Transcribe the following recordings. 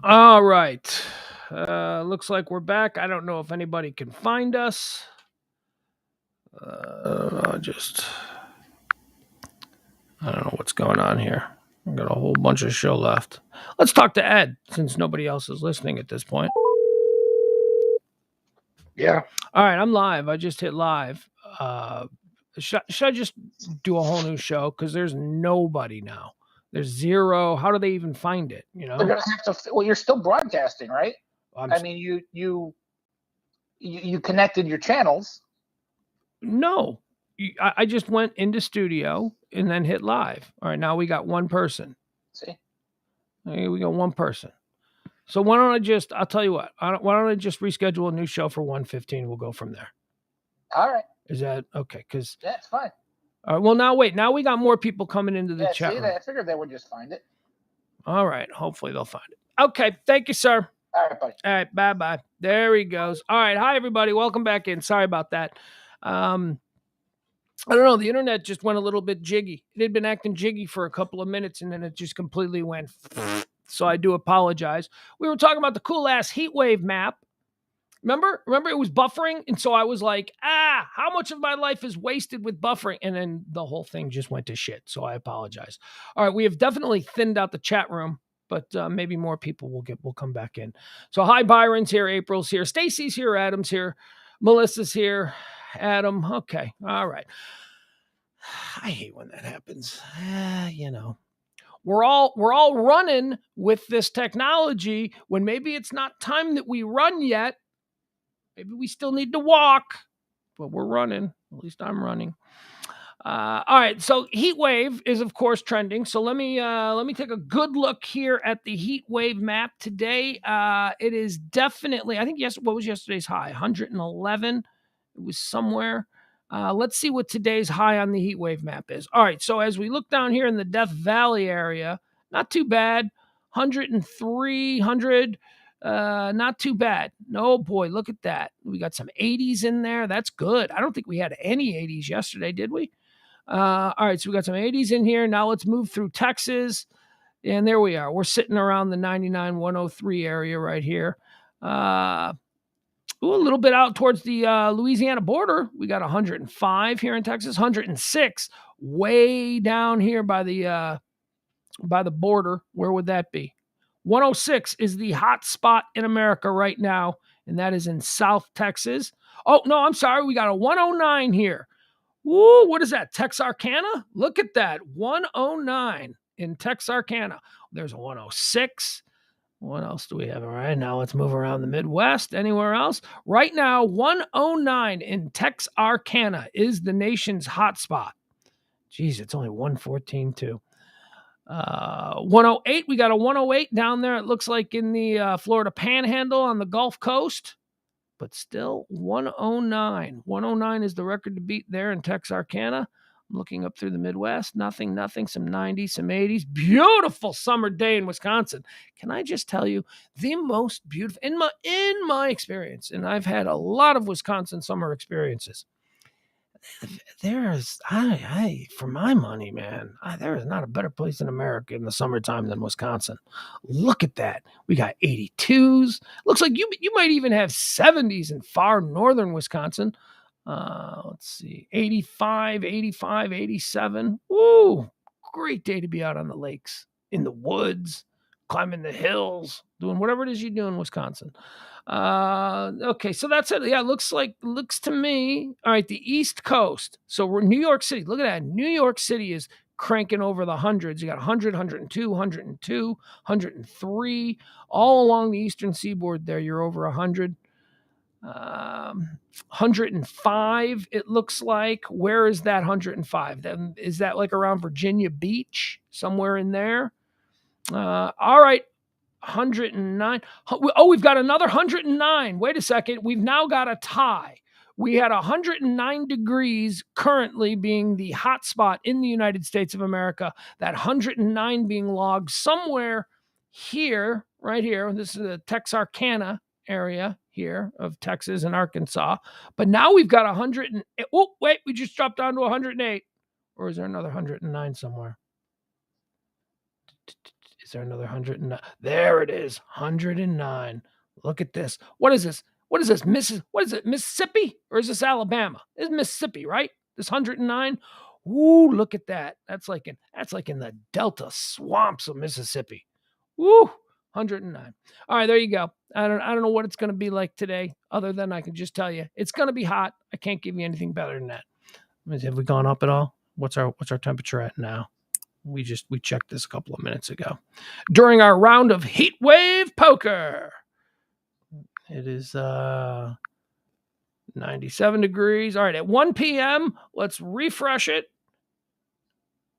All right. Looks like we're back. I don't know if anybody can find us. I don't know what's going on here. I've got a whole bunch of show left. Let's talk to Ed since nobody else is listening at this point. Yeah. All right, I'm live. I just hit live. Should I just do a whole new show? Because there's nobody now. There's zero. How do they even find it? You They're know, gonna have to. Well, you're still broadcasting, right? I'm I mean, you connected your channels. no. I just went into studio and then hit live. All right, now we got one person. See, Okay, we got one person. So why don't I just? I'll tell you what. Why don't I just reschedule a new show for 1:15? We'll go from there. all right, Is that okay? Because that's fine. well, now wait. Now we got more people coming into the Yeah, chat see, room. I figured they would just find it. All right. Hopefully they'll find it. Okay. Thank you, sir. All right, buddy. All right. Bye bye. There he goes. All right. Hi, everybody. Welcome back in. Sorry about that. I don't know. The internet just went a little bit jiggy. It had been acting jiggy for a couple of minutes and then it just completely went. So I do apologize. We were talking about the cool ass heat wave map. Remember it was buffering. And so I was like, how much of my life is wasted with buffering? And then the whole thing just went to shit. So I apologize. All right. We have definitely thinned out the chat room, but maybe more people will come back in. So hi, Byron's here. April's here. Stacy's here. Adam's here. Melissa's here. Adam. Okay. All right. I hate when that happens. You know. We're all running with this technology when maybe it's not time that we run yet. Maybe we still need to walk, but we're running. At least I'm running. All right. So heat wave is of course trending. So let me take a good look here at the heat wave map today. It is definitely. I think what was yesterday's high? 111. It was somewhere. Let's see what today's high on the heat wave map is. All right. So as we look down here in the Death Valley area, not too bad. 103, 100. Not too bad. No, boy, look at that. We got some 80s in there. That's good. I don't think we had any 80s yesterday, did we? All right, so we got some 80s in here. Now let's move through Texas. And there we are. We're sitting around the 99, 103 area right here. A little bit out towards the Louisiana border. We got 105 here in Texas, 106 way down here by the border. Where would that be? 106 is the hot spot in America right now, and that is in South Texas. Oh, no, I'm sorry. We got a 109 here. Woo, what is that? Texarkana? Look at that. 109 in Texarkana. There's a 106. What else do we have? All right, now let's move around the Midwest. Anywhere else? Right now, 109 in Texarkana is the nation's hotspot. Geez, it's only 114 too. 108, we got a 108 down there. It looks like in the Florida Panhandle on the Gulf Coast, but still 109. 109 is the record to beat there in Texarkana. I'm looking up through the Midwest. Nothing. Some 90s, some 80s. Beautiful summer day in Wisconsin. Can I just tell you, the most beautiful in my experience, and I've had a lot of Wisconsin summer experiences. There's, for my money, man, there is not a better place in America in the summertime than Wisconsin. Look at that. We got 82s. Looks like you might even have 70s in far northern Wisconsin. Let's see, 85, 87. Woo, great day to be out on the lakes, in the woods, climbing the hills, doing whatever it is you do in Wisconsin. Okay, so that's it. Yeah, looks to me. All right, the East Coast. So we're New York City. Look at that. New York City is cranking over the hundreds. You got 100, 102, 102, 103. All along the eastern seaboard there, you're over 100. 105, it looks like. Where is that 105? Then is that like around Virginia Beach? Somewhere in there? All right. 109. Oh, we've got another 109. Wait a second. We've now got a tie. We had 109 degrees currently being the hot spot in the United States of America. That 109 being logged somewhere here, right here. This is the Texarkana area here of Texas and Arkansas. But now we've got 100. Oh, wait, we just dropped down to 108. Or is there another 109 somewhere? Is there another 109? There it is, 109. Look at this. What is this? What is this? What is it? Mississippi or is this Alabama? It's Mississippi, right? This 109. Ooh, look at that. That's like in the Delta swamps of Mississippi. Woo, 109. All right, there you go. I don't know what it's going to be like today, other than I can just tell you it's going to be hot. I can't give you anything better than that. Have we gone up at all? What's our temperature at now? We checked this a couple of minutes ago during our round of heat wave poker. It is 97 degrees. All right, at 1 p.m., let's refresh it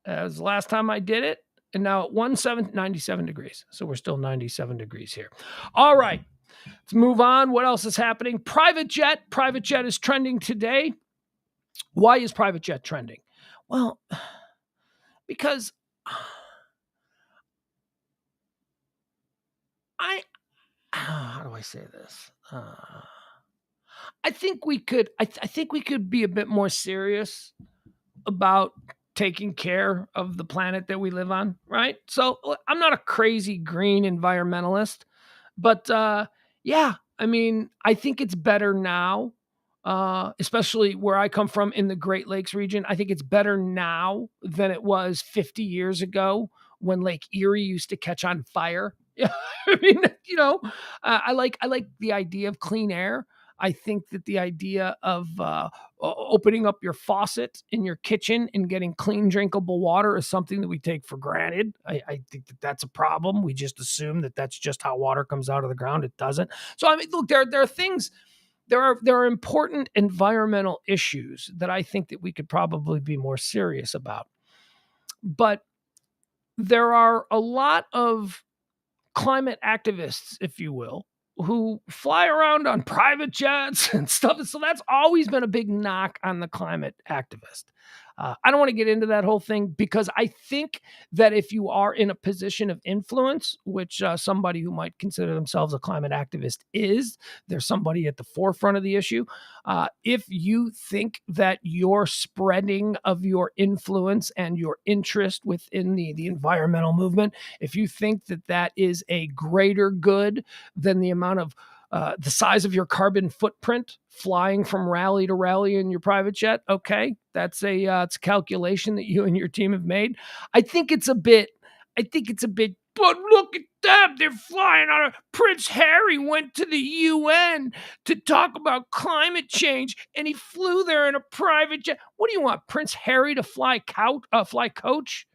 as last time I did it. And now at 97 degrees. So we're still 97 degrees here. All right, let's move on. What else is happening? Private jet. Private jet is trending today. Why is private jet trending? Well, because how do I say this? I think we could be a bit more serious about taking care of the planet that we live on, right? So I'm not a crazy green environmentalist, but yeah, I mean, I think it's better now, especially where I come from in the Great Lakes region. I think it's better now than it was 50 years ago when Lake Erie used to catch on fire. Yeah, I mean, I like the idea of clean air. I think that the idea of opening up your faucet in your kitchen and getting clean, drinkable water is something that we take for granted. I think that that's a problem. We just assume that that's just how water comes out of the ground. It doesn't. So, I mean, look, there are things, there are important environmental issues that I think that we could probably be more serious about. But there are a lot of climate activists, if you will, who fly around on private jets and stuff. So that's always been a big knock on the climate activist. I don't want to get into that whole thing because I think that if you are in a position of influence, which somebody who might consider themselves a climate activist is, there's somebody at the forefront of the issue. If you think that your spreading of your influence and your interest within the environmental movement, if you think that that is a greater good than the amount of the size of your carbon footprint flying from rally to rally in your private jet, okay, that's it's a calculation that you and your team have made. I think it's a bit, but look at them, they're flying on Prince Harry went to the UN to talk about climate change, and he flew there in a private jet. What do you want, Prince Harry to fly coach?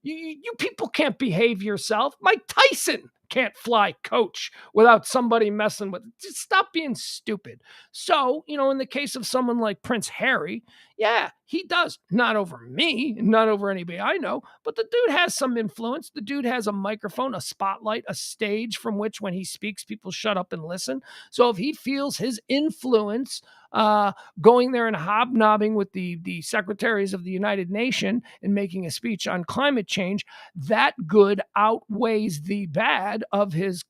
You people can't behave yourself. Mike Tyson can't fly coach without somebody messing with it. Just stop being stupid. So, in the case of someone like Prince Harry, yeah, he does. Not over me, not over anybody I know, but the dude has some influence. The dude has a microphone, a spotlight, a stage from which when he speaks, people shut up and listen. So if he feels his influence going there and hobnobbing with the secretaries of the United Nations and making a speech on climate change, that good outweighs the bad of his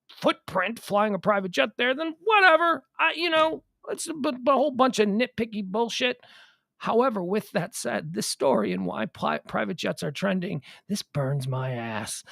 footprint flying a private jet there, then whatever. It's a whole bunch of nitpicky bullshit. However, with that said, this story and why private jets are trending, this burns my ass.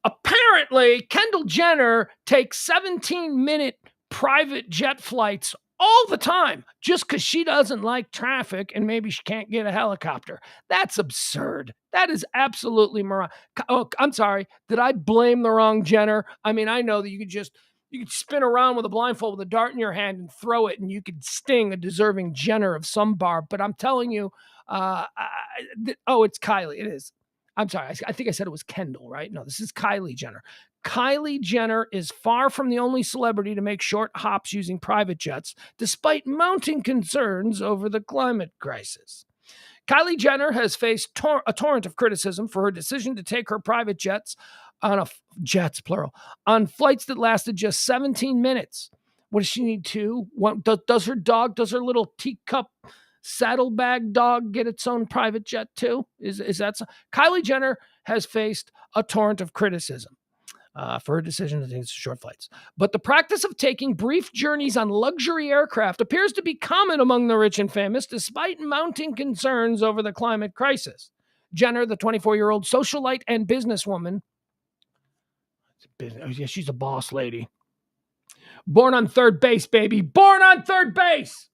Apparently, Kendall Jenner takes 17-minute private jet flights all the time just because she doesn't like traffic and maybe she can't get a helicopter. That's absurd. That is absolutely moronic. Oh, I'm sorry. Did I blame the wrong Jenner? I mean, I know that you could spin around with a blindfold with a dart in your hand and throw it, and you could sting a deserving Jenner of some bar. But I'm telling you, it's Kylie. It is. I'm sorry. I think I said it was Kendall, right? No, this is Kylie Jenner. Kylie Jenner is far from the only celebrity to make short hops using private jets, despite mounting concerns over the climate crisis. Kylie Jenner has faced a torrent of criticism for her decision to take her private jets on on flights that lasted just 17 minutes. What does she need to? Does her little teacup saddlebag dog get its own private jet too? Is that so? Kylie Jenner has faced a torrent of criticism for her decision to take short flights. But the practice of taking brief journeys on luxury aircraft appears to be common among the rich and famous, despite mounting concerns over the climate crisis. Jenner, the 24-year-old socialite and businesswoman, Yeah, she's a boss lady. Born on third base, baby. Born on third base.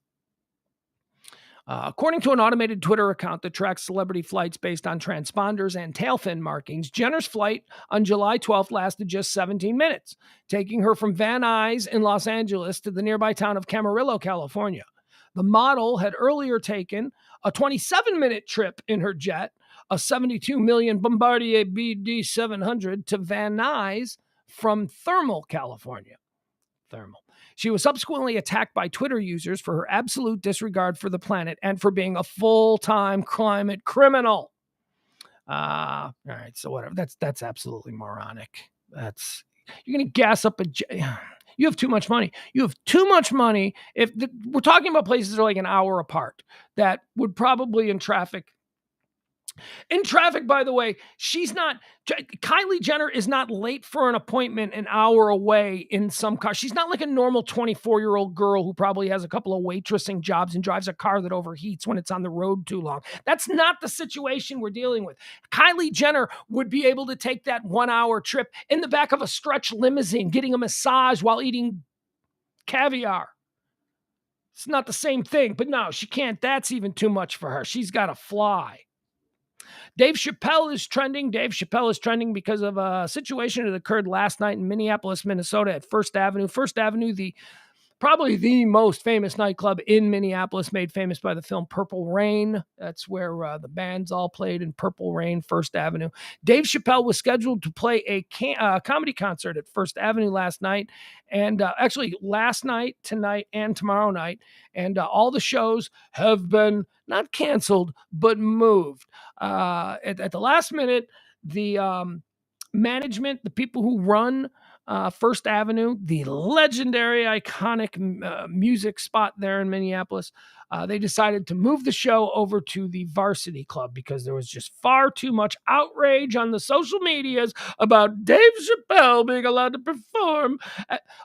According to an automated Twitter account that tracks celebrity flights based on transponders and tail fin markings, Jenner's flight on July 12th lasted just 17 minutes, taking her from Van Nuys in Los Angeles to the nearby town of Camarillo, California. The model had earlier taken a 27-minute trip in her jet, a 72 million Bombardier BD700, to Van Nuys from Thermal, California. She was subsequently attacked by Twitter users for her absolute disregard for the planet and for being a full-time climate criminal. All right, so whatever. That's absolutely moronic. You're gonna gas up you have too much money. You have too much money. We're talking about places that are like an hour apart, that would probably in traffic, by the way, Kylie Jenner is not late for an appointment an hour away in some car. She's not like a normal 24-year-old girl who probably has a couple of waitressing jobs and drives a car that overheats when it's on the road too long. That's not the situation we're dealing with. Kylie Jenner would be able to take that 1-hour trip in the back of a stretch limousine, getting a massage while eating caviar. It's not the same thing, but no, she can't. That's even too much for her. She's got to fly. Dave Chappelle is trending. Dave Chappelle is trending because of a situation that occurred last night in Minneapolis, Minnesota at First Avenue. First Avenue, probably the most famous nightclub in Minneapolis, made famous by the film Purple Rain. That's where the bands all played in Purple Rain, First Avenue. Dave Chappelle was scheduled to play a comedy concert at First Avenue last night, and actually last night, tonight, and tomorrow night. And all the shows have been not canceled, but moved. At the last minute, the management, the people who run First Avenue, the legendary, iconic music spot there in Minneapolis, they decided to move the show over to the Varsity Club because there was just far too much outrage on the social medias about Dave Chappelle being allowed to perform.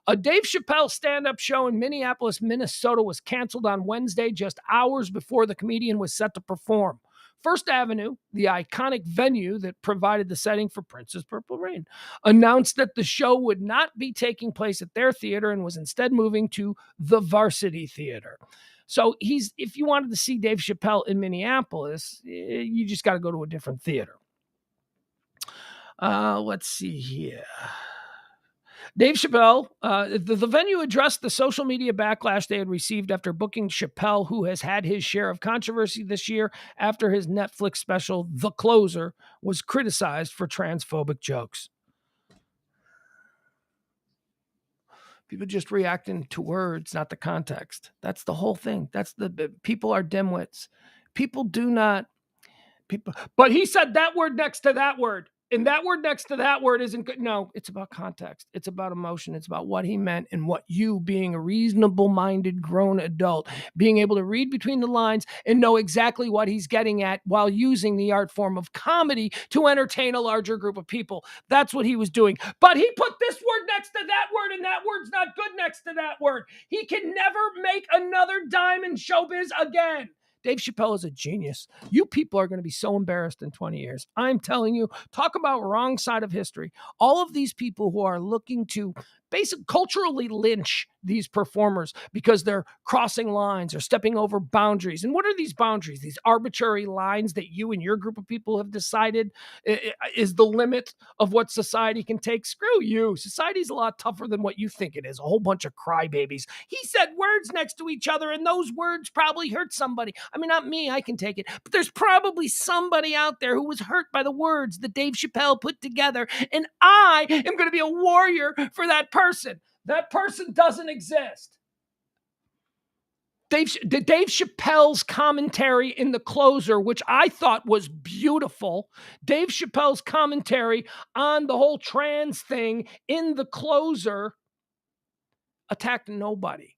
A Dave Chappelle stand-up show in Minneapolis, Minnesota was canceled on Wednesday, just hours before the comedian was set to perform. First Avenue, the iconic venue that provided the setting for Prince's Purple Rain, announced that the show would not be taking place at their theater and was instead moving to the Varsity Theater. So if you wanted to see Dave Chappelle in Minneapolis, you just got to go to a different theater. Let's see here. Dave Chappelle, the venue addressed the social media backlash they had received after booking Chappelle, who has had his share of controversy this year after his Netflix special, The Closer, was criticized for transphobic jokes. People just reacting to words, not the context. That's the whole thing. People are dimwits. But he said that word next to that word. And that word next to that word isn't good. No, it's about context. It's about emotion. It's about what he meant and what you, being a reasonable-minded grown adult, being able to read between the lines and know exactly what he's getting at while using the art form of comedy to entertain a larger group of people. That's what he was doing. But he put this word next to that word, and that word's not good next to that word. He can never make another dime in showbiz again. Dave Chappelle is a genius. You people are going to be so embarrassed in 20 years. I'm telling you, talk about wrong side of history. All of these people who are looking to basically culturally lynch these performers because they're crossing lines or stepping over boundaries. And what are these boundaries? These arbitrary lines that you and your group of people have decided is the limit of what society can take. Screw you. Society's a lot tougher than what you think it is. A whole bunch of crybabies. He said words next to each other, and those words probably hurt somebody. I mean, not me, I can take it. But there's probably somebody out there who was hurt by the words that Dave Chappelle put together. And I am going to be a warrior for that person. That person doesn't exist. Dave Chappelle's commentary in The Closer, which I thought was beautiful. Dave Chappelle's commentary on the whole trans thing in The Closer attacked nobody.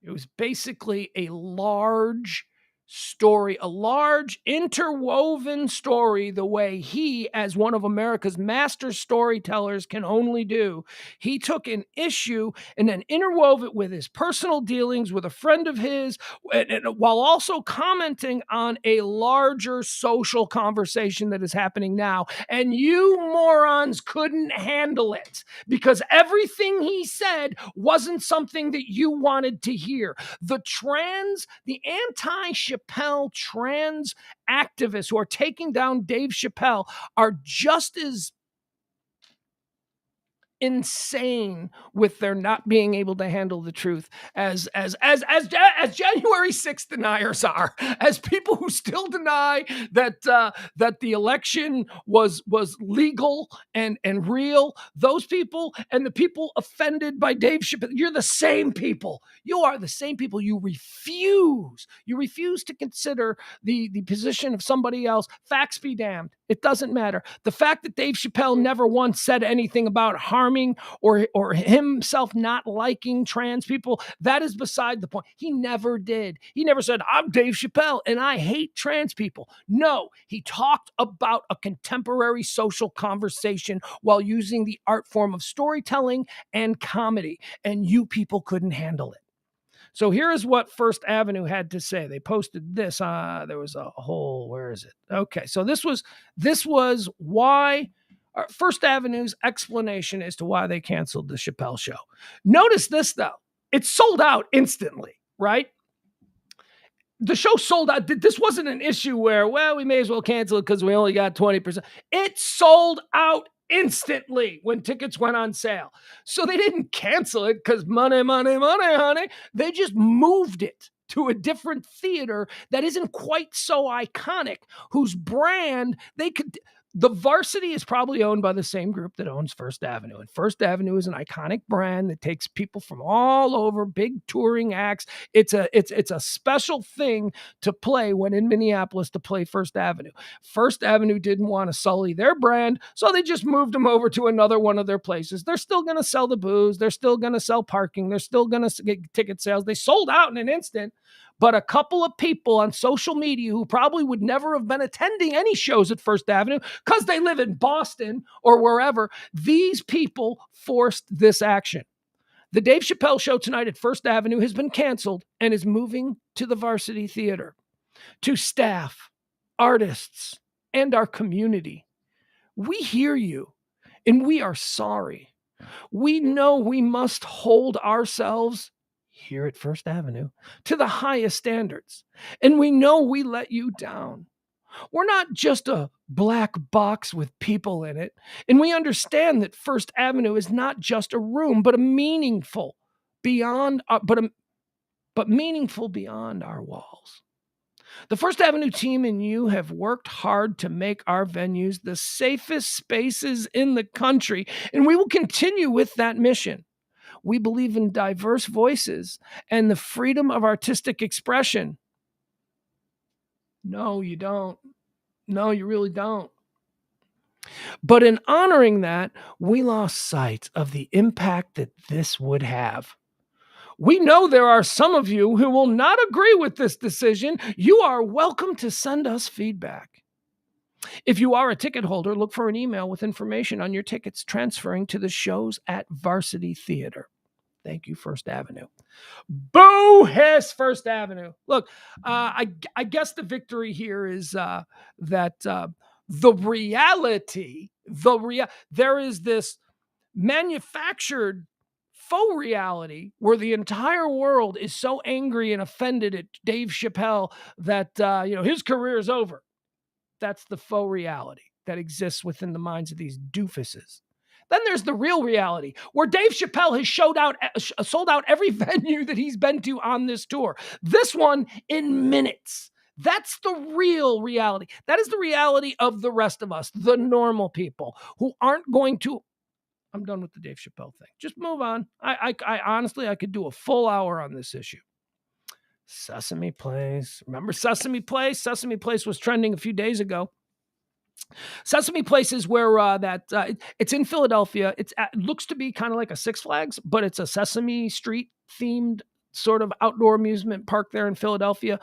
It was basically a large story, a large interwoven story, the way he, as one of America's master storytellers, can only do. He took an issue and then interwove it with his personal dealings with a friend of his, while also commenting on a larger social conversation that is happening now. And you morons couldn't handle it because everything he said wasn't something that you wanted to hear. The anti-Chappelle trans activists who are taking down Dave Chappelle are just as insane with their not being able to handle the truth as January 6th deniers are, as people who still deny that that the election was legal and real. Those people and the people offended by Dave Chappelle, you're the same people. You are the same people. You refuse to consider the position of somebody else. Facts be damned. It doesn't matter. The fact that Dave Chappelle never once said anything about harming or himself not liking trans people, that is beside the point. He never did. He never said, I'm Dave Chappelle and I hate trans people. No, he talked about a contemporary social conversation while using the art form of storytelling and comedy, and you people couldn't handle it. So here is what First Avenue had to say. They posted this. There was a whole, where is it? Okay, so this was why First Avenue's explanation as to why they canceled the Chappelle show. Notice this, though. It sold out instantly, right? The show sold out. This wasn't an issue where, well, we may as well cancel it because we only got 20%. It sold out instantly when tickets went on sale. So they didn't cancel it because money, honey. They just moved it to a different theater that isn't quite so iconic, whose brand they could. The Varsity is probably owned by the same group that owns First Avenue. And First Avenue is an iconic brand that takes people from all over, big touring acts. It's a special thing to play when in Minneapolis to play First Avenue. First Avenue didn't want to sully their brand, so they just moved them over to another one of their places. They're still going to sell the booze. They're still going to sell parking. They're still going to get ticket sales. They sold out in an instant. But a couple of people on social media who probably would never have been attending any shows at First Avenue because they live in Boston or wherever, these people forced this action. The Dave Chappelle show tonight at First Avenue has been canceled and is moving to the Varsity Theater. To staff, artists, and our community, we hear you and we are sorry. We know we must hold ourselves here at First Avenue to the highest standards. And we know we let you down. We're not just a black box with people in it. And we understand that First Avenue is not just a room, but a meaningful beyond, but meaningful beyond our walls. The First Avenue team and you have worked hard to make our venues the safest spaces in the country, and we will continue with that mission. We believe in diverse voices and the freedom of artistic expression. No, you don't. No, you really don't. But in honoring that, we lost sight of the impact that this would have. We know there are some of you who will not agree with this decision. You are welcome to send us feedback. If you are a ticket holder, look for an email with information on your tickets transferring to the shows at Varsity Theater. Thank you, First Avenue. Boo hiss, First Avenue. Look, I guess the victory here is that the reality, there is this manufactured faux reality where the entire world is so angry and offended at Dave Chappelle that his career is over. That's the faux reality that exists within the minds of these doofuses. Then there's the real reality where Dave Chappelle has sold out every venue that he's been to on this tour. This one in minutes. That's the real reality. That is the reality of the rest of us, the normal people who aren't going to. I'm done with the Dave Chappelle thing. Just move on. I honestly, I could do a full hour on this issue. Sesame Place. Remember Sesame Place? Sesame Place was trending a few days ago. Sesame Place is where it's in Philadelphia. It looks to be kind of like a Six Flags, but it's a Sesame Street themed sort of outdoor amusement park there in Philadelphia.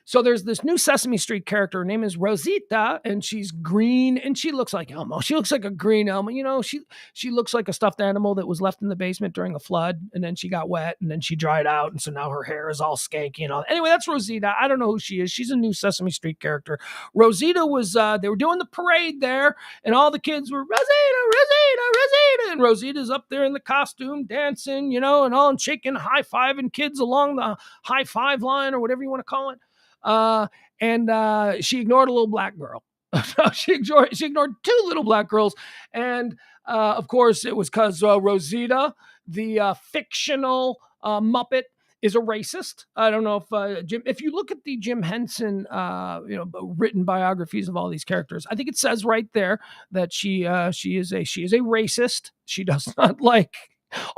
So there's this new Sesame Street character. Her name is Rosita, and she's green, and she looks like Elmo. She looks like a green Elmo. She looks like a stuffed animal that was left in the basement during a flood, and then she got wet, and then she dried out, and so now her hair is all skanky and all. Anyway, that's Rosita. I don't know who she is. She's a new Sesame Street character. Rosita was they were doing the parade there, and all the kids were Rosita, Rosita, Rosita, and Rosita's up there in the costume dancing, and all and shaking, high-fiving kids along the high five line or whatever you want to call it. And she ignored a little black girl. she ignored two little black girls. And of course, it was because Rosita, the fictional Muppet, is a racist. I don't know if Jim, if you look at the Jim Henson, written biographies of all these characters, I think it says right there that she is a racist. She does not like.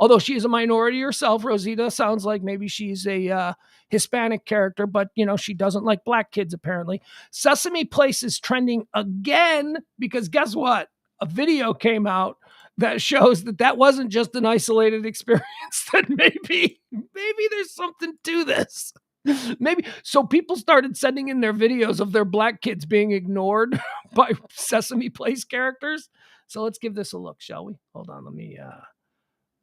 Although she is a minority herself, Rosita sounds like maybe she's a Hispanic character, but she doesn't like black kids apparently. Sesame Place is trending again because guess what? A video came out that shows that wasn't just an isolated experience. That maybe there's something to this. Maybe so people started sending in their videos of their black kids being ignored by Sesame Place characters. So let's give this a look, shall we? Hold on, let me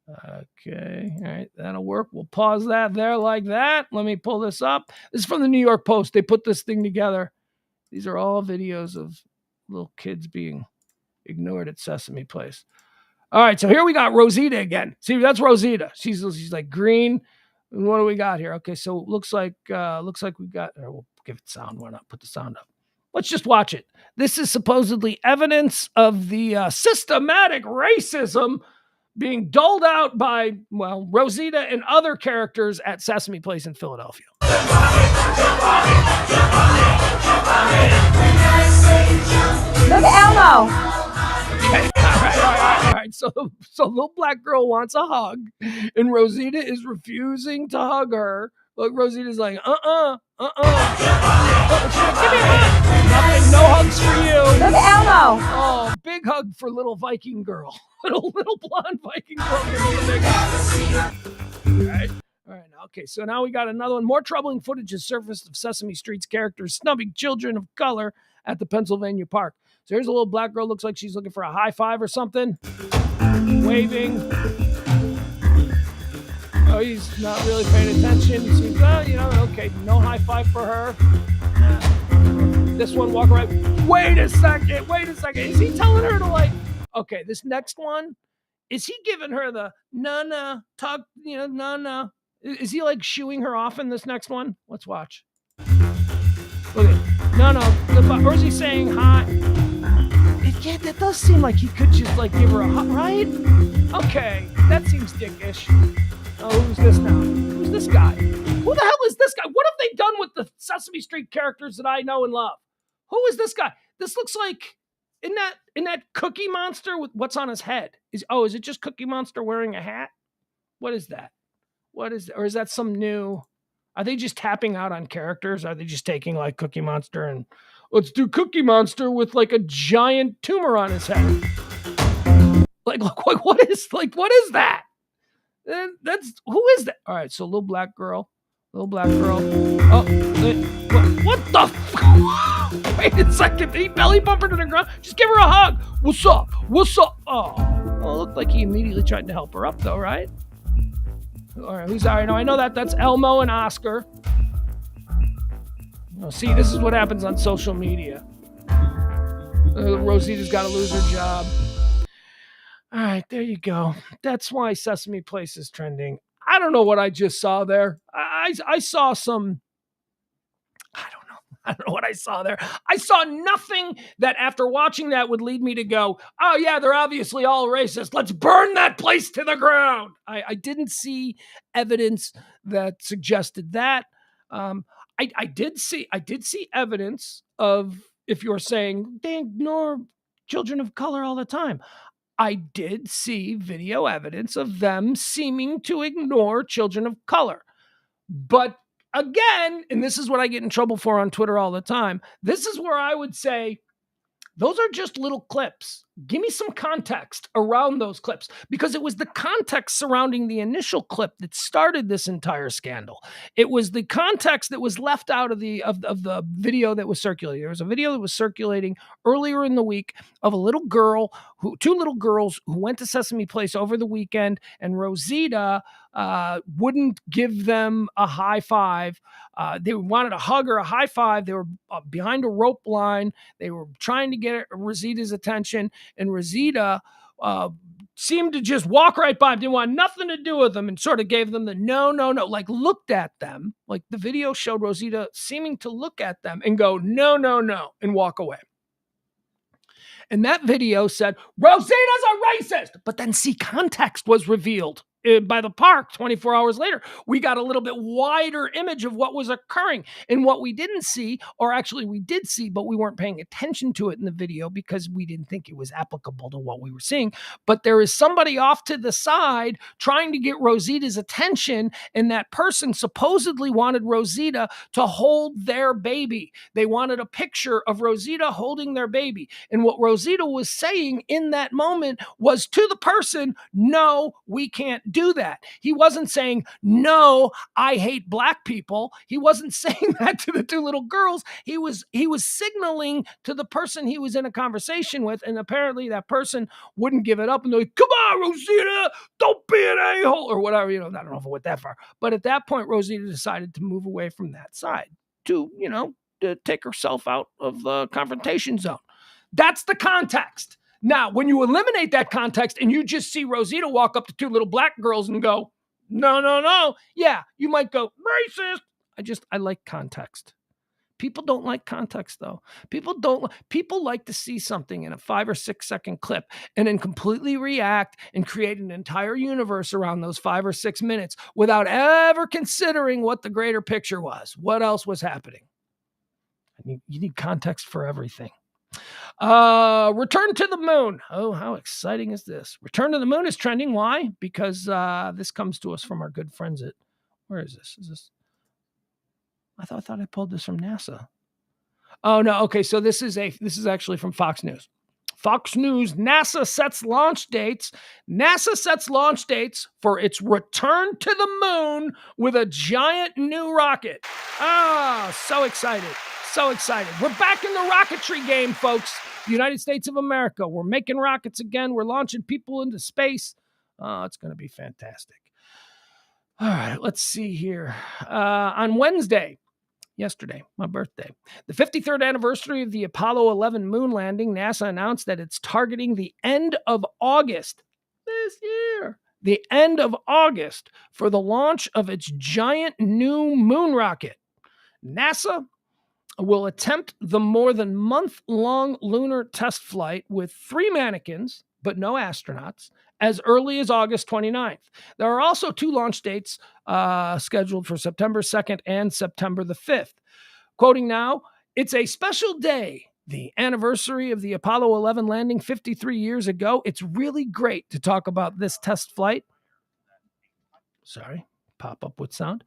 okay, all right, that'll work. We'll pause that there like that. Let me pull this up. This is from the New York Post. They put this thing together. These are all videos of little kids being ignored at Sesame Place. All right, so here we got Rosita again. See, that's Rosita. She's like green. And what do we got here? Okay, so it looks like we got. We'll give it sound. Why not put the sound up? Let's just watch it. This is supposedly evidence of the systematic racism being doled out by, Rosita and other characters at Sesame Place in Philadelphia. Look at Elmo. Okay, all right. So little black girl wants a hug, and Rosita is refusing to hug her. Look, Rosita's like, She's like, give me a hug. Nothing, no hugs for you. Look at Elmo. Oh, big hug for little Viking girl. little blonde Viking girl. Give me a big hug. All right. Okay, so now we got another one. More troubling footage has surfaced of Sesame Street's characters snubbing children of color at the Pennsylvania park. So here's a little black girl. Looks like she's looking for a high five or something. Waving. Oh, he's not really paying attention. He seems, okay, no high five for her. This one, walk right. Wait a second. Is he telling her to okay, this next one, is he giving her the no, talk, no. Is he shooing her off in this next one? Let's watch. Look at no. Or is he saying hi? That does seem like he could just give her a hug, right? Okay, that seems dickish. Oh, who's this now? Who's this guy? Who the hell is this guy? What have they done with the Sesame Street characters that I know and love? Who is this guy? This looks like in that Cookie Monster with what's on his head. Is it just Cookie Monster wearing a hat? What is that? Or is that some new? Are they just tapping out on characters? Are they just taking Cookie Monster and let's do Cookie Monster with a giant tumor on his head? What is that? Who is that? All right, so little black girl. Oh, what the? Wait a second. Did he belly bump her to the ground? Just give her a hug. What's up? Oh, it looked like he immediately tried to help her up, though, right? All right, who's all right? No, I know that's Elmo and Oscar. Oh, see, this is what happens on social media. Rosita's got to lose her job. All right, there you go. That's why Sesame Place is trending. I don't know what I just saw there. I saw some. I don't know what I saw there. I saw nothing that after watching that would lead me to go, oh yeah, they're obviously all racist. Let's burn that place to the ground. I didn't see evidence that suggested that. I did see evidence of, if you're saying they ignore children of color all the time, I did see video evidence of them seeming to ignore children of color. But again, and this is what I get in trouble for on Twitter all the time, this is where I would say those are just little clips. Give me some context around those clips, because it was the context surrounding the initial clip that started this entire scandal. It was the context that was left out of the video that was circulating. There was a video that was circulating earlier in the week of two little girls who went to Sesame Place over the weekend, and Rosita wouldn't give them a high five. They wanted a hug or a high five. They were behind a rope line. They were trying to get Rosita's attention, and Rosita seemed to just walk right by them, didn't want nothing to do with them, and sort of gave them the no, like looked at them. Like the video showed Rosita seeming to look at them and go, no, and walk away. And that video said, Rosita's a racist. But then see, context was revealed by the park 24 hours later. We got a little bit wider image of what was occurring. And what we didn't see, or actually we did see, but we weren't paying attention to it in the video because we didn't think it was applicable to what we were seeing. But there is somebody off to the side trying to get Rosita's attention, and that person supposedly wanted Rosita to hold their baby. They wanted a picture of Rosita holding their baby. And what Rosita was saying in that moment was to the person, no, we can't do that. He wasn't saying, no, I hate black people. He wasn't saying that to the two little girls. He was signaling to the person he was in a conversation with, and apparently that person wouldn't give it up, and they're like, come on, Rosita, don't be an a-hole, or whatever. I don't know if it went that far. But at that point, Rosita decided to move away from that side to take herself out of the confrontation zone. That's the context. Now, when you eliminate that context and you just see Rosita walk up to two little black girls and go, no, yeah, you might go, racist. I like context. People don't like context, though. People like to see something in a 5 or 6 second clip and then completely react and create an entire universe around those 5 or 6 minutes without ever considering what the greater picture was. What else was happening? You need context for everything. Return to the moon. Oh, how exciting is this? Return to the moon is trending. Why? Because this comes to us from our good friends at, where is this? Is this? I thought I pulled this from NASA. Oh no. Okay, so this is actually from Fox News. Fox News, NASA sets launch dates. NASA sets launch dates for its return to the moon with a giant new rocket. So excited. So excited. We're back in the rocketry game, folks. The United States of America. We're making rockets again. We're launching people into space. It's going to be fantastic. All right, let's see here. On Wednesday, yesterday, my birthday, the 53rd anniversary of the Apollo 11 moon landing, NASA announced that it's targeting the end of August this year. The end of August for the launch of its giant new moon rocket. NASA will attempt the more than month-long lunar test flight with 3 mannequins, but no astronauts, as early as August 29th. There are also 2 launch dates scheduled for September 2nd and September the 5th. Quoting now, it's a special day, the anniversary of the Apollo 11 landing 53 years ago. It's really great to talk about this test flight. Sorry. Pop up with sound.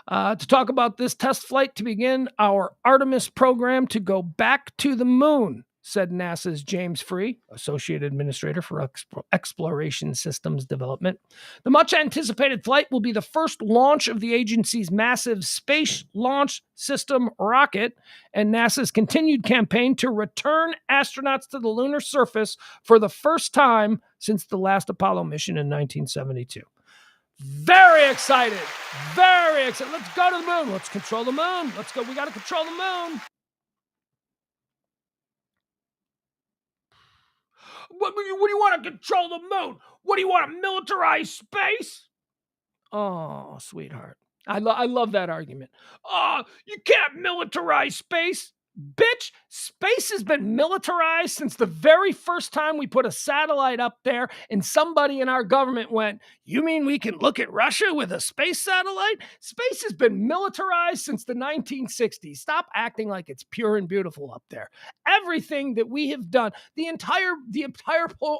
To talk about this test flight to begin our Artemis program to go back to the moon, said NASA's James Free, Associate Administrator for Exploration Systems Development. The much anticipated flight will be the first launch of the agency's massive Space Launch System rocket and NASA's continued campaign to return astronauts to the lunar surface for the first time since the last Apollo mission in 1972. Very excited. Very excited. Let's go to the moon. Let's control the moon. Let's go. We got to control the moon. What do you want to control the moon? What do you want to militarize space? Oh, sweetheart. I love that argument. You can't militarize space. Bitch, space has been militarized since the very first time we put a satellite up there and somebody in our government went, you mean we can look at Russia with a space satellite? Space has been militarized since the 1960s. Stop acting like it's pure and beautiful up there. Everything that we have done, the entire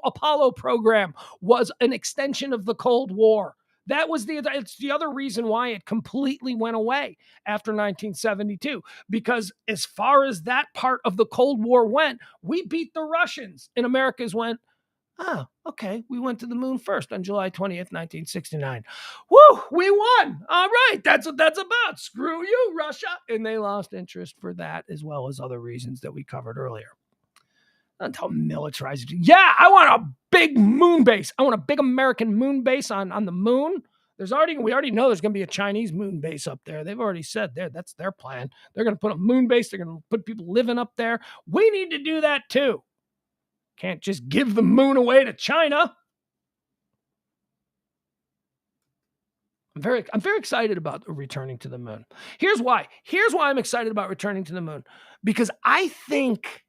Apollo program was an extension of the Cold War. It's the other reason why it completely went away after 1972, because as far as that part of the Cold War went, we beat the Russians, and America's went, oh, okay, we went to the moon first on July 20th, 1969. Woo, we won. All right, that's what that's about. Screw you, Russia. And they lost interest for that, as well as other reasons that we covered earlier. Until militarized. Yeah, I want a big moon base. I want a big American moon base on the moon. We already know there's going to be a Chinese moon base up there. They've already said that's their plan. They're going to put a moon base. They're going to put people living up there. We need to do that too. Can't just give the moon away to China. I'm very excited about returning to the moon. Here's why. Here's why I'm excited about returning to the moon. Because I think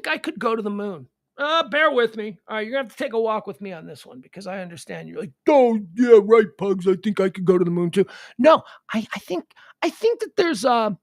I could go to the moon. Bear with me. All right, you're going to have to take a walk with me on this one, because I understand. You're like, oh, yeah, right, Pugs. I think I could go to the moon too. No, I think that there's a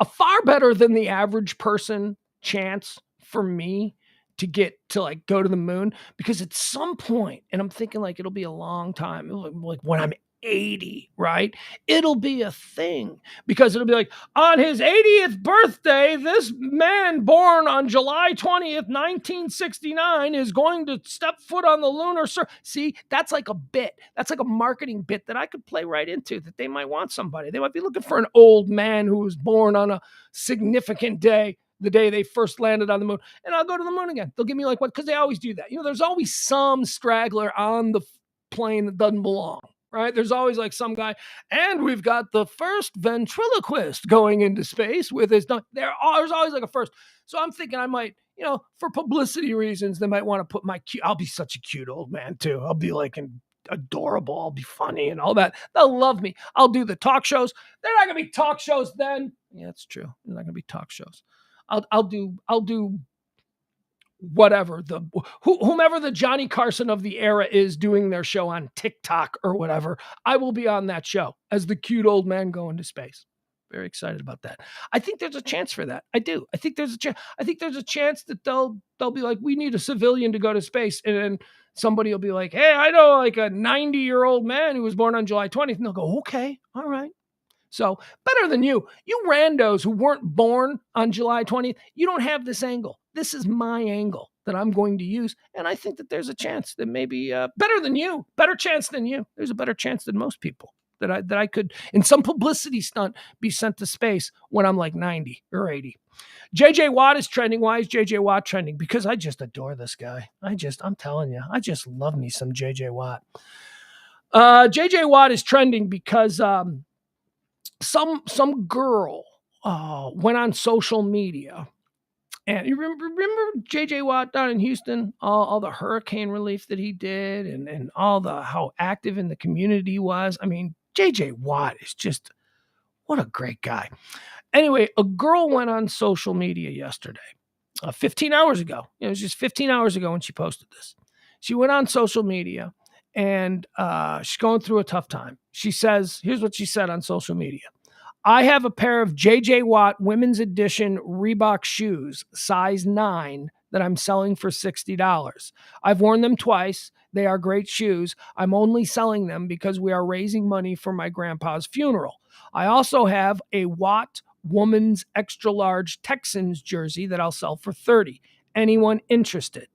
far better than the average person chance for me to get to like go to the moon, because at some point, and I'm thinking like it'll be a long time, like when I'm 80, right? It'll be a thing, because it'll be like, on his 80th birthday, this man born on July 20th, 1969 is going to step foot on the lunar surface. See, that's like a bit. That's like a marketing bit that I could play right into, that they might want somebody. They might be looking for an old man who was born on a significant day, the day they first landed on the moon, and I'll go to the moon again. They'll give me like what? Because they always do that. There's always some straggler on the plane that doesn't belong. Right? There's always like some guy, and we've got the first ventriloquist going into space with his. There's always like a first. So I'm thinking I might, for publicity reasons, they might want to put I'll be such a cute old man too. I'll be like adorable. I'll be funny and all that. They'll love me. I'll do the talk shows. They're not gonna be talk shows then. Yeah, it's true. They're not gonna be talk shows. I'll do whatever, whomever the Johnny Carson of the era is doing their show on TikTok or whatever. I will be on that show as the cute old man going to space. Very excited about that. I think there's a chance for that. I do. I think there's a chance. I think there's a chance that they'll be like, we need a civilian to go to space, and then somebody will be like, hey, I know like a 90-year-old man who was born on July 20th, and they'll go, okay, all right. So better than you randos who weren't born on July 20th, you don't have this angle. This is my angle that I'm going to use. And I think that there's a chance that maybe better than you, better chance than you. There's a better chance than most people that I could, in some publicity stunt, be sent to space when I'm like 90 or 80. JJ Watt is trending. Why is JJ Watt trending? Because I just adore this guy. I'm telling you, I just love me some JJ Watt. JJ Watt is trending because some girl went on social media, and you remember JJ Watt down in Houston, all the hurricane relief that he did, and all how active in the community he was. I mean, JJ Watt is just, what a great guy. Anyway, a girl went on social media yesterday, 15 hours ago. It was just 15 hours ago when she posted this. She went on social media, and she's going through a tough time. She says, here's what she said on social media. I have a pair of JJ Watt women's edition Reebok shoes, size 9, that I'm selling for $60. I've worn them twice. They are great shoes. I'm only selling them because we are raising money for my grandpa's funeral. I also have a Watt woman's extra large Texans jersey that I'll sell for $30. Anyone interested?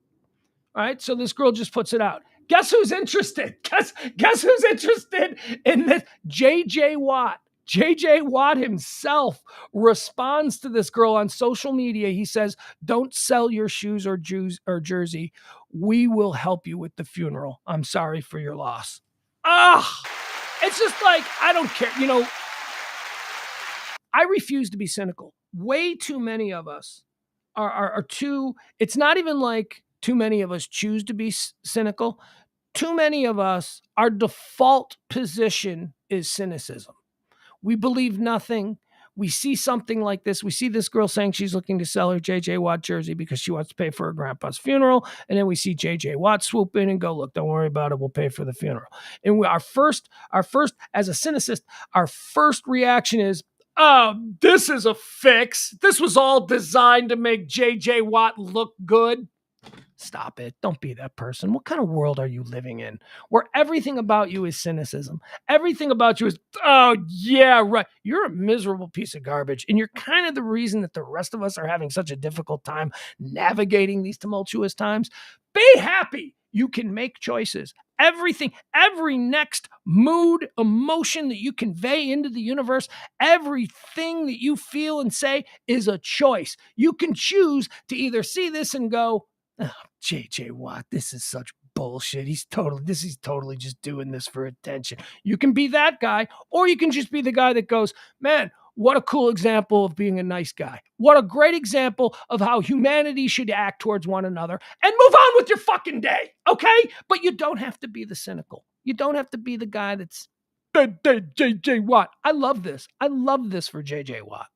All right. So this girl just puts it out. Guess who's interested? Guess who's interested in this? JJ Watt. JJ Watt himself responds to this girl on social media. He says, don't sell your shoes or jersey. We will help you with the funeral. I'm sorry for your loss. It's just like, I don't care. I refuse to be cynical. Way too many of us are too, it's not even like too many of us choose to be cynical. Too many of us, our default position is cynicism. We believe nothing. We see something like this. We see this girl saying she's looking to sell her JJ Watt jersey because she wants to pay for her grandpa's funeral. And then we see JJ Watt swoop in and go, look, don't worry about it. We'll pay for the funeral. And our first, as a cynicist, our first reaction is, oh, this is a fix. This was all designed to make JJ Watt look good. Stop it. Don't be that person. What kind of world are you living in where everything about you is cynicism? Everything about you is, oh, yeah, right. You're a miserable piece of garbage. And you're kind of the reason that the rest of us are having such a difficult time navigating these tumultuous times. Be happy. You can make choices. Everything, every next mood, emotion that you convey into the universe, everything that you feel and say is a choice. You can choose to either see this and go, oh, JJ Watt, this is such bullshit. He's totally just doing this for attention. You can be that guy, or you can just be the guy that goes, man, what a cool example of being a nice guy. What a great example of how humanity should act towards one another, and move on with your fucking day. Okay? But you don't have to be the cynical. You don't have to be the guy that's JJ Watt. I love this. I love this for JJ Watt.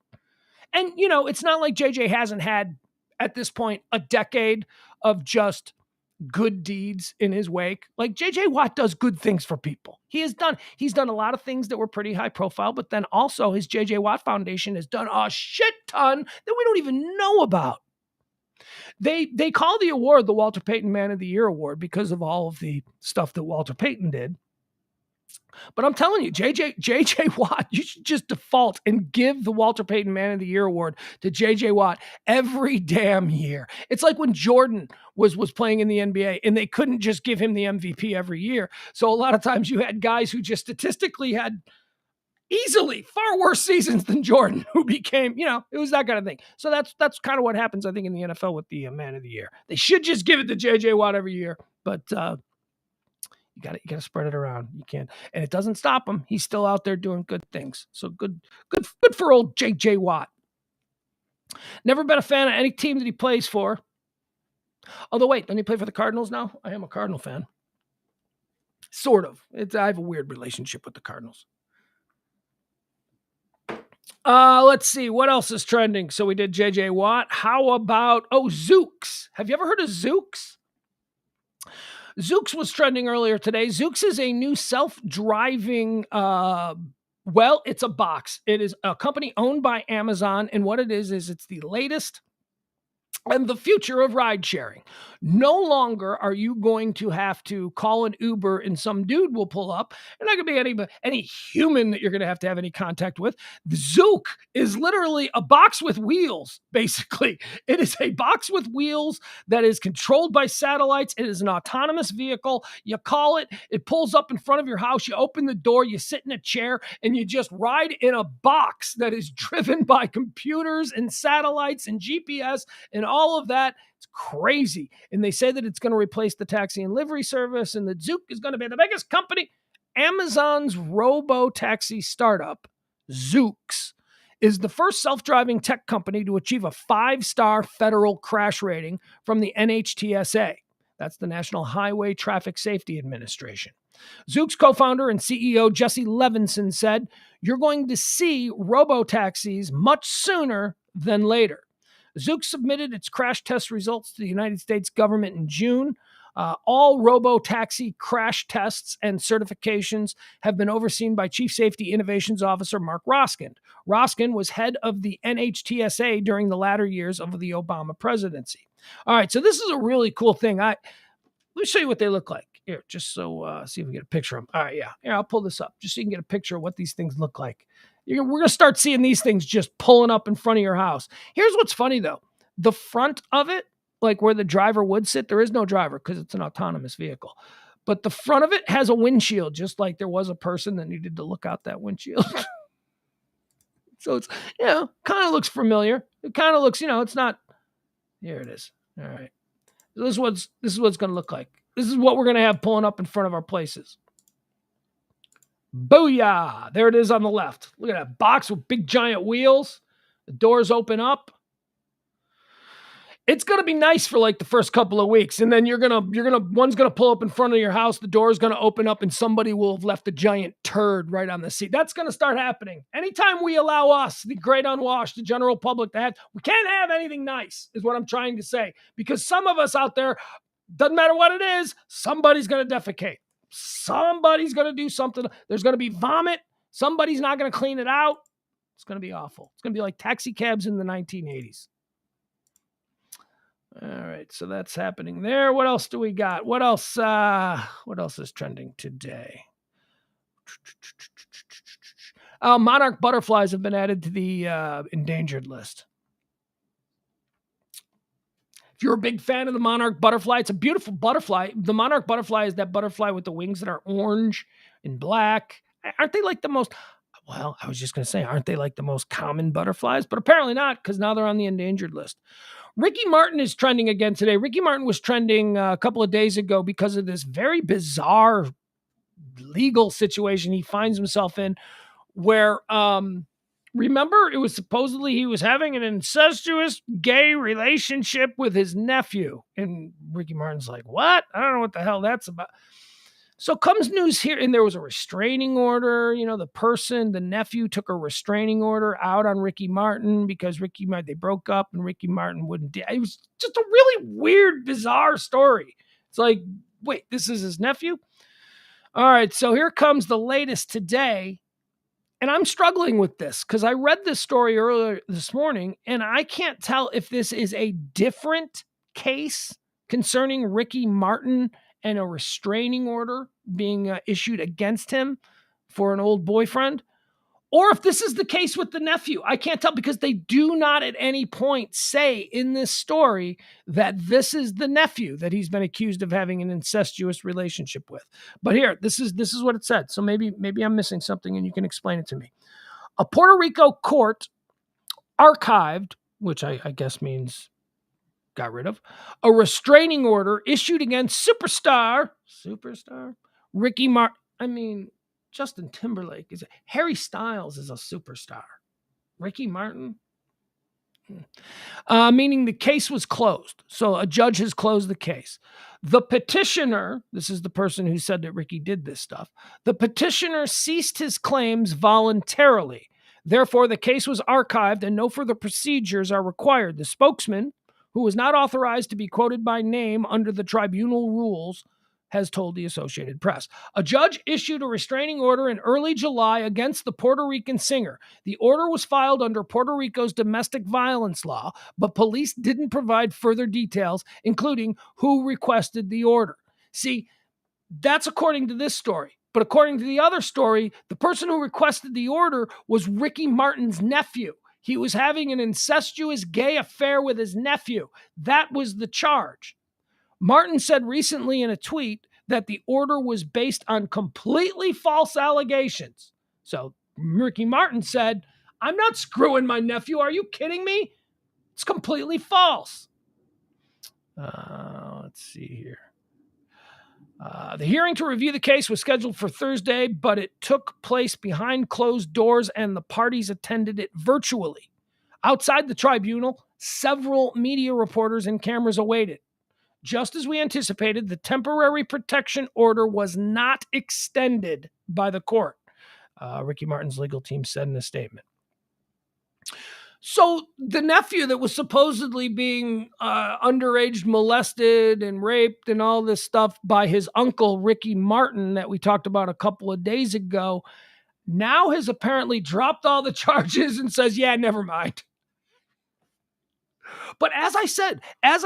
And, it's not like JJ hasn't had, at this point, a decade of just good deeds in his wake. Like, JJ Watt does good things for people. He's done a lot of things that were pretty high profile, but then also his JJ Watt Foundation has done a shit ton that we don't even know about. They call the award the Walter Payton Man of the Year Award because of all of the stuff that Walter Payton did. But I'm telling you, JJ Watt, you should just default and give the Walter Payton Man of the Year Award to JJ Watt every damn year. It's like when Jordan was playing in the NBA and they couldn't just give him the MVP every year. So a lot of times you had guys who just statistically had easily far worse seasons than Jordan, who became, it was that kind of thing. So that's kind of what happens, I think, in the NFL with the Man of the Year. They should just give it to JJ Watt every year, but you got to spread it around. You can't, and it doesn't stop him. He's still out there doing good things. So good for old JJ Watt. Never been a fan of any team that he plays for. Although, wait, doesn't he play for the Cardinals now? I am a Cardinal fan. Sort of. I have a weird relationship with the Cardinals. Let's see. What else is trending? So we did JJ Watt. How about, Zooks? Have you ever heard of Zooks? Zooks was trending earlier today. Zooks is a new self-driving, it's a box. It is a company owned by Amazon, and what it is it's the latest and the future of ride sharing. No longer are you going to have to call an Uber and some dude will pull up. And not going to be any human that you're going to have any contact with. The Zook is literally a box with wheels, basically. It is a box with wheels that is controlled by satellites. It is an autonomous vehicle. You call it, it pulls up in front of your house. You open the door, you sit in a chair, and you just ride in a box that is driven by computers and satellites and GPS and all of that. It's crazy. And they say that it's going to replace the taxi and livery service, and the Zook is going to be the biggest company. Amazon's robo-taxi startup, Zooks, is the first self-driving tech company to achieve a 5-star federal crash rating from the NHTSA. That's the National Highway Traffic Safety Administration. Zooks co-founder and CEO Jesse Levinson said, "You're going to see robo-taxis much sooner than later." Zook submitted its crash test results to the United States government in June. All robo-taxi crash tests and certifications have been overseen by Chief Safety Innovations Officer Mark Roskin. Roskin was head of the NHTSA during the latter years of the Obama presidency. All right, so this is a really cool thing. Let me show you what they look like. Here, just so, see if we get a picture of them. All right, yeah. Here, I'll pull this up just so you can get a picture of what these things look like. We're going to start seeing these things just pulling up in front of your house. Here's what's funny, though. The front of it, like where the driver would sit, there is no driver because it's an autonomous vehicle. But the front of it has a windshield, just like there was a person that needed to look out that windshield. So it's, kind of looks familiar. It kind of looks, it's not. Here it is. All right. So this is what's going to look like. This is what we're going to have pulling up in front of our places. Booyah! There it is on the left. Look at that box with big giant wheels. The doors open up. It's going to be nice for like the first couple of weeks. And then one's going to pull up in front of your house. The door is going to open up and somebody will have left a giant turd right on the seat. That's going to start happening. Anytime we allow us, the great unwashed, the general public, we can't have anything nice is what I'm trying to say. Because some of us out there, doesn't matter what it is, somebody's going to defecate. Somebody's going to do something. There's going to be vomit. Somebody's not going to clean it out. It's going to be awful. It's going to be like taxi cabs in the 1980s. All right, so that's happening there. What else do we got? What else is trending today? Monarch butterflies have been added to the endangered list. If you're a big fan of the monarch butterfly, it's a beautiful butterfly. The monarch butterfly is that butterfly with the wings that are orange and black. Aren't they like the most, well, I was just going to say, aren't they like the most common butterflies? But apparently not, because now they're on the endangered list. Ricky Martin is trending again today. Ricky Martin was trending a couple of days ago because of this very bizarre legal situation he finds himself in where, remember, it was supposedly he was having an incestuous gay relationship with his nephew. And Ricky Martin's like, what? I don't know what the hell that's about. So comes news here, and there was a restraining order. You know, the nephew took a restraining order out on Ricky Martin because they broke up and Ricky Martin wouldn't. It was just a really weird, bizarre story. It's like, wait, this is his nephew? All right, so here comes the latest today. And I'm struggling with this because I read this story earlier this morning, and I can't tell if this is a different case concerning Ricky Martin and a restraining order being issued against him for an old boyfriend, or if this is the case with the nephew. I can't tell because they do not at any point say in this story that this is the nephew that he's been accused of having an incestuous relationship with. But here, this is what it said. So maybe I'm missing something and you can explain it to me. A Puerto Rico court archived, which I guess means got rid of, a restraining order issued against superstar Ricky Martin. I mean, Justin Timberlake Harry Styles is a superstar. Ricky Martin? Meaning the case was closed. So a judge has closed the case. The petitioner, this is the person who said that Ricky did this stuff, the petitioner ceased his claims voluntarily. Therefore, the case was archived and no further procedures are required. The spokesman, who was not authorized to be quoted by name under the tribunal rules, has told the Associated Press. A judge issued a restraining order in early July against the Puerto Rican singer. The order was filed under Puerto Rico's domestic violence law, but police didn't provide further details, including who requested the order. See, that's according to this story. But according to the other story, the person who requested the order was Ricky Martin's nephew. He was having an incestuous gay affair with his nephew. That was the charge. Martin said recently in a tweet that the order was based on completely false allegations. So Ricky Martin said, I'm not screwing my nephew. Are you kidding me? It's completely false. Let's see here. The hearing to review the case was scheduled for Thursday, but it took place behind closed doors and the parties attended it virtually. Outside the tribunal, several media reporters and cameras awaited. Just as we anticipated, the temporary protection order was not extended by the court, Ricky Martin's legal team said in a statement. So the nephew that was supposedly being underage molested and raped and all this stuff by his uncle, Ricky Martin, that we talked about a couple of days ago, now has apparently dropped all the charges and says, yeah, never mind. But as I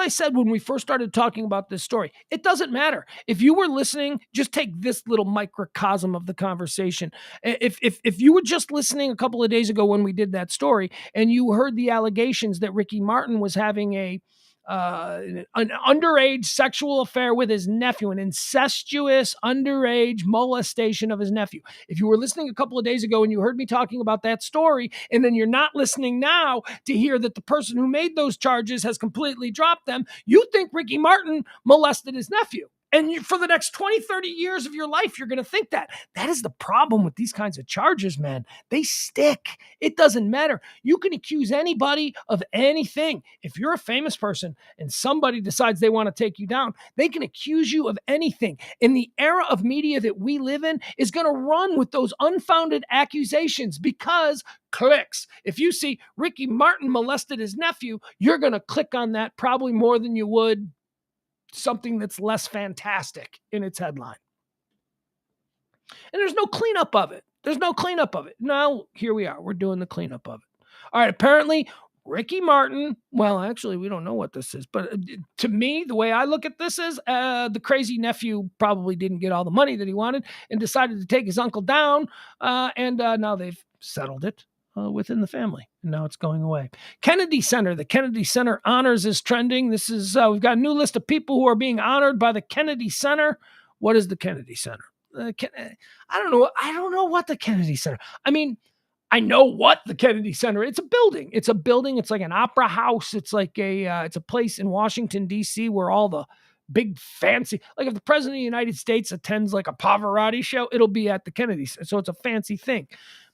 said when we first started talking about this story, it doesn't matter. If you were listening, just take this little microcosm of the conversation. If you were just listening a couple of days ago when we did that story and you heard the allegations that Ricky Martin was having an underage sexual affair with his nephew, an incestuous underage molestation of his nephew. If you were listening a couple of days ago and you heard me talking about that story, and then you're not listening now to hear that the person who made those charges has completely dropped them, you think Ricky Martin molested his nephew. And for the next 20, 30 years of your life, you're going to think that. That is the problem with these kinds of charges, man. They stick. It doesn't matter. You can accuse anybody of anything. If you're a famous person and somebody decides they want to take you down, they can accuse you of anything. And the era of media that we live in is going to run with those unfounded accusations because clicks. If you see Ricky Martin molested his nephew, you're going to click on that probably more than you would something that's less fantastic in its headline. And there's no cleanup of it. Now, here we are. We're doing the cleanup of it. All right. Apparently, Ricky Martin. Well, actually, we don't know what this is, but to me, the way I look at this is the crazy nephew probably didn't get all the money that he wanted and decided to take his uncle down, and now they've settled it within the family, and now it's going away. Kennedy Center. The Kennedy Center honors is trending. This is we've got a new list of people who are being honored by the Kennedy Center. What is the Kennedy Center? I don't know. I don't know what the Kennedy Center. I mean, I know what the Kennedy Center. It's a building. It's a building. It's like an opera house. It's like it's a place in Washington D.C. where all the big fancy, like if the president of the United States attends like a Pavarotti show, it'll be at the Kennedy Center. So it's a fancy thing.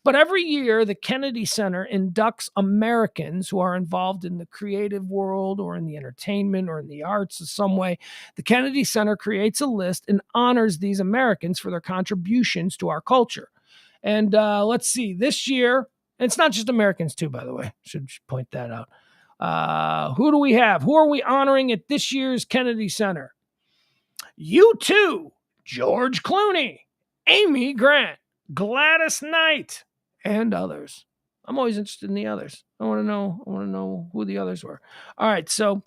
But every year, the Kennedy Center inducts Americans who are involved in the creative world or in the entertainment or in the arts in some way. The Kennedy Center creates a list and honors these Americans for their contributions to our culture. And let's see, this year, and it's not just Americans too, by the way, should point that out. Who do we have? Who are we honoring at this year's Kennedy Center? U2, George Clooney, Amy Grant, Gladys Knight, and others. I'm always interested in the others. I want to know who the others were. All right, so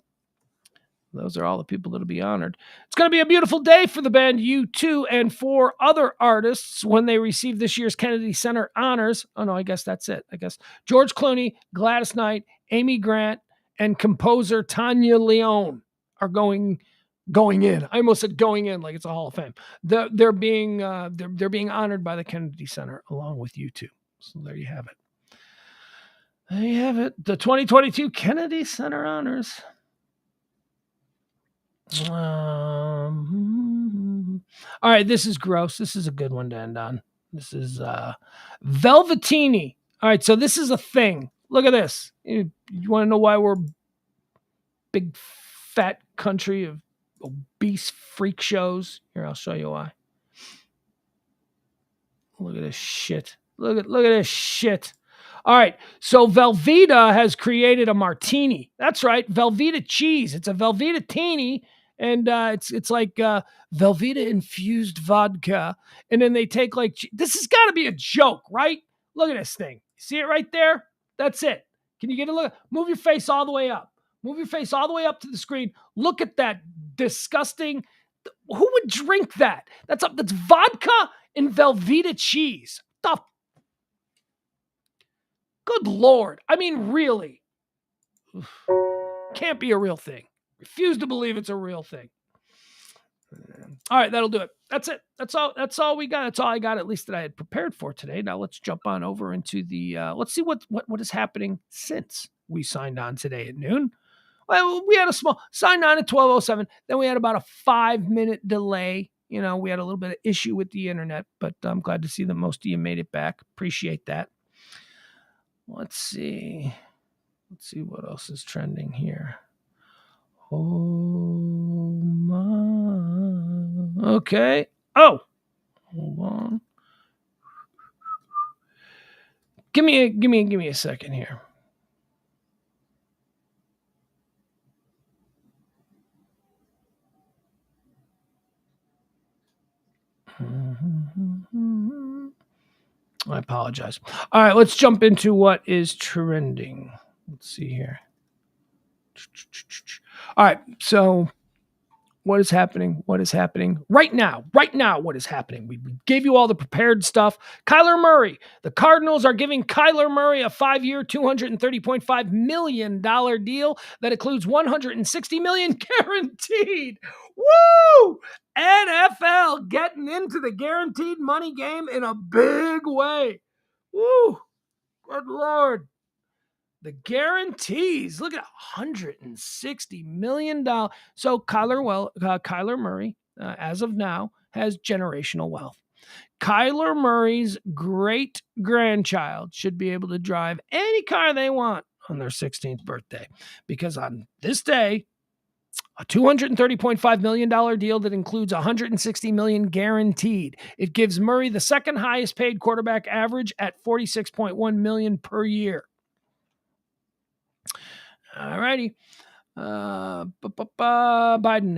those are all the people that'll be honored. It's going to be a beautiful day for the band U2 and for other artists when they receive this year's Kennedy Center honors. Oh, no, I guess that's it. I guess George Clooney, Gladys Knight, Amy Grant, and composer Tanya Leone are going in. I almost said going in like it's a Hall of Fame. They're being honored by the Kennedy Center along with U2. So there you have it. There you have it. The 2022 Kennedy Center honors. All right, this is gross. This is a good one to end on. This is Velveteeny. All right, so this is a thing. Look at this. You want to know why we're a big fat country of obese freak shows? Here, I'll show you why. Look at this shit. Look at this shit. All right, so Velveeta has created a martini. That's right, Velveeta cheese. It's a Velveeta teeny, and it's like Velveeta infused vodka, and then they take like this has got to be a joke, right? Look at this thing. See it right there? That's it. Can you get a look? Move your face all the way up. Move your face all the way up to the screen. Look at that disgusting. Who would drink that? That's vodka and Velveeta cheese. The good Lord. I mean, really. Can't be a real thing. Refuse to believe it's a real thing. All right, that'll do it. That's it. That's all we got. That's all I got, at least that I had prepared for today. Now let's jump on over into the let's see what is happening since we signed on today at noon. Well, we had a small signed on at 12:07. Then we had about a 5-minute delay. You know, we had a little bit of issue with the internet, but I'm glad to see that most of you made it back. Appreciate that. Let's see what else is trending here. Oh my. Okay. Oh, hold on. Give me a second here. I apologize. All right, let's jump into what is trending. Let's see here. All right, so what is happening? What is happening right now? Right now, what is happening? We gave you all the prepared stuff. Kyler Murray. The Cardinals are giving Kyler Murray a 5-year, $230.5 million deal that includes $160 million guaranteed. Woo! NFL getting into the guaranteed money game in a big way. Woo! Good Lord. The guarantees, look at $160 million. So Kyler Murray, as of now, has generational wealth. Kyler Murray's great-grandchild should be able to drive any car they want on their 16th birthday. Because on this day, a $230.5 million deal that includes $160 million guaranteed. It gives Murray the second highest paid quarterback average at $46.1 million per year. All righty. Biden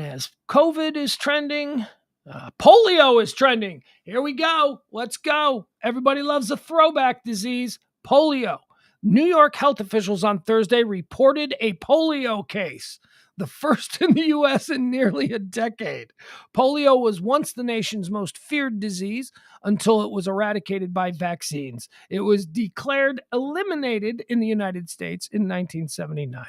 has COVID is trending. Polio is trending. Here we go. Let's go. Everybody loves a throwback disease. Polio. New York health officials on Thursday reported a polio case, the first in the U.S. in nearly a decade. Polio was once the nation's most feared disease until it was eradicated by vaccines. It was declared eliminated in the United States in 1979.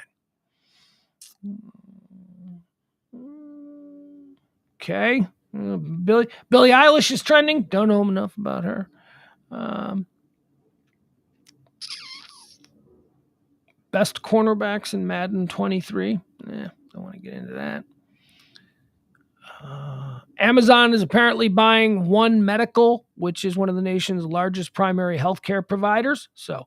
Okay. Billie Eilish is trending. Don't know enough about her. Best cornerbacks in Madden 23. Don't want to get into that. Amazon is apparently buying One Medical, which is one of the nation's largest primary healthcare providers. So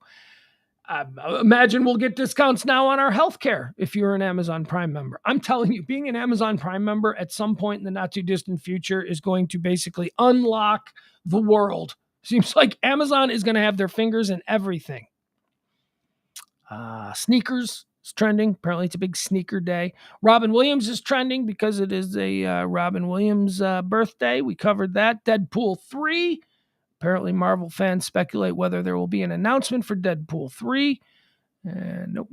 I imagine we'll get discounts now on our healthcare if you're an Amazon Prime member. I'm telling you, being an Amazon Prime member at some point in the not too distant future is going to basically unlock the world. Seems like Amazon is going to have their fingers in everything. Sneakers is trending. Apparently, it's a big sneaker day. Robin Williams is trending because it is a Robin Williams birthday. We covered that. Deadpool 3. Apparently, Marvel fans speculate whether there will be an announcement for Deadpool 3. Nope.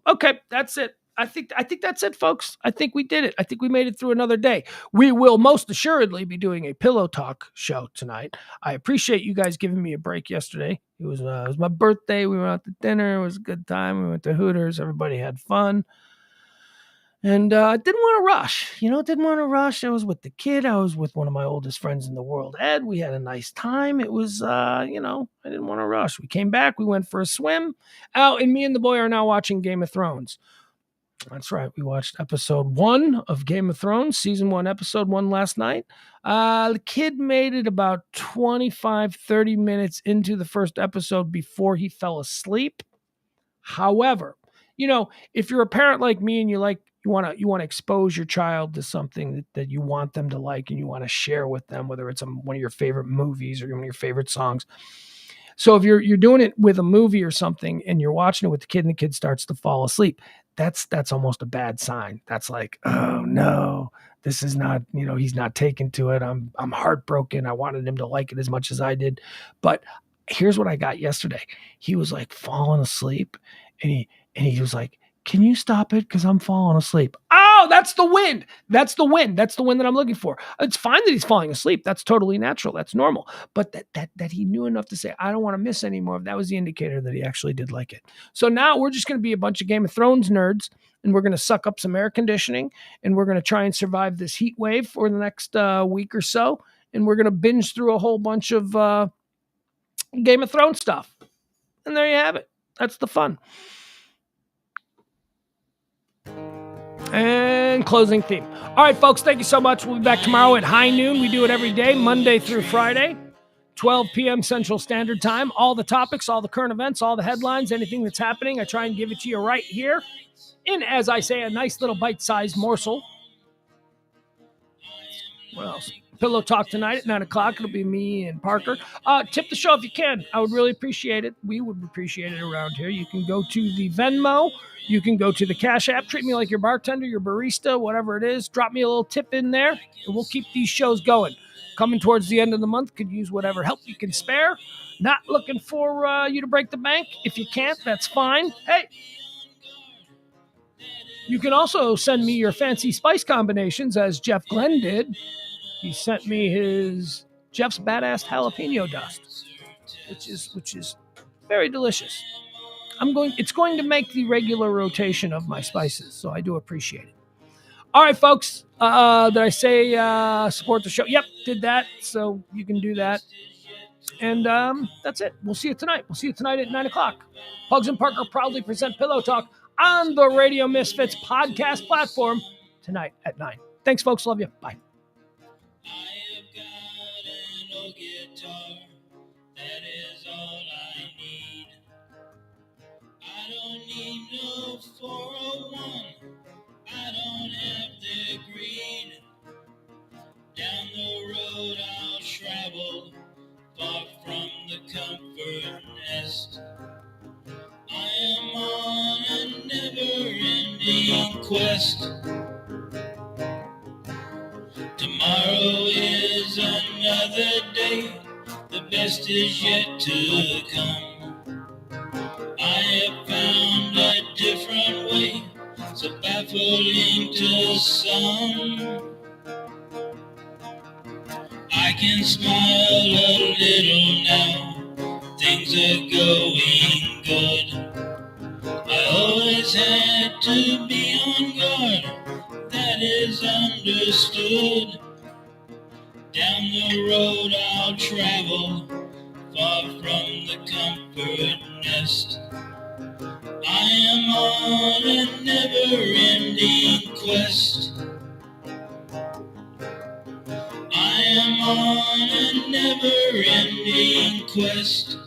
Okay, that's it. I think that's it, folks. I think we did it. I think we made it through another day. We will most assuredly be doing a Pillow Talk show tonight. I appreciate you guys giving me a break yesterday. It was my birthday. We went out to dinner. It was a good time. We went to Hooters. Everybody had fun. And I didn't want to rush. Didn't want to rush. I was with the kid. I was with one of my oldest friends in the world, Ed. We had a nice time. It was, I didn't want to rush. We came back. We went for a swim. And me and the boy are now watching Game of Thrones. That's right. We watched episode 1 of Game of Thrones, season 1, episode 1 last night. The kid made it about 25, 30 minutes into the first episode before he fell asleep. However, if you're a parent like me and you want to expose your child to something that you want them to like and you want to share with them, whether it's one of your favorite movies or one of your favorite songs. So if you're doing it with a movie or something and you're watching it with the kid and the kid starts to fall asleep, that's almost a bad sign. That's like, oh no, this is not, he's not taken to it. I'm heartbroken. I wanted him to like it as much as I did. But here's what I got yesterday. He was like falling asleep and he was like, can you stop it? Because I'm falling asleep. Oh, that's the wind. That's the wind. That's the wind that I'm looking for. It's fine that he's falling asleep. That's totally natural. That's normal. But that he knew enough to say, I don't want to miss any more. That was the indicator that he actually did like it. So now we're just going to be a bunch of Game of Thrones nerds, and we're going to suck up some air conditioning, and we're going to try and survive this heat wave for the next week or so. And we're going to binge through a whole bunch of Game of Thrones stuff. And there you have it. That's the fun. And closing theme. All right, folks, thank you so much. We'll be back tomorrow at high noon. We do it every day, Monday through Friday, 12 p.m. Central Standard Time. All the topics, all the current events, all the headlines, anything that's happening, I try and give it to you right here in, as I say, a nice little bite-sized morsel. What else? Pillow Talk tonight at 9 o'clock. It'll be me and Parker. Tip the show if you can. I would really appreciate it. We would appreciate it around here. You can go to the Venmo. You can go to the Cash App. Treat me like your bartender, your barista, whatever it is. Drop me a little tip in there, and we'll keep these shows going. Coming towards the end of the month, could use whatever help you can spare. Not looking for you to break the bank. If you can't, that's fine. Hey, you can also send me your fancy spice combinations, as Jeff Glenn did. He sent me his Jeff's Badass Jalapeno Dust, which is very delicious. It's going to make the regular rotation of my spices, so I do appreciate it. All right, folks. Did I say support the show? Yep, did that. So you can do that. And that's it. We'll see you tonight. We'll see you tonight at 9 o'clock. Pugs and Parker proudly present Pillow Talk on the Radio Misfits podcast platform tonight at 9. Thanks, folks. Love you. Bye. That is all I need. I don't need no 401. I don't have the green. Down the road I'll travel, far from the comfort nest. I am on a never-ending quest. Tomorrow is another day. The best is yet to come. sun. I can smile a little now, things are going good. I always had to be on guard, that is understood. Down the road I'll travel, far from the comfort nest. I am on a never-ending quest. I am on a never-ending quest.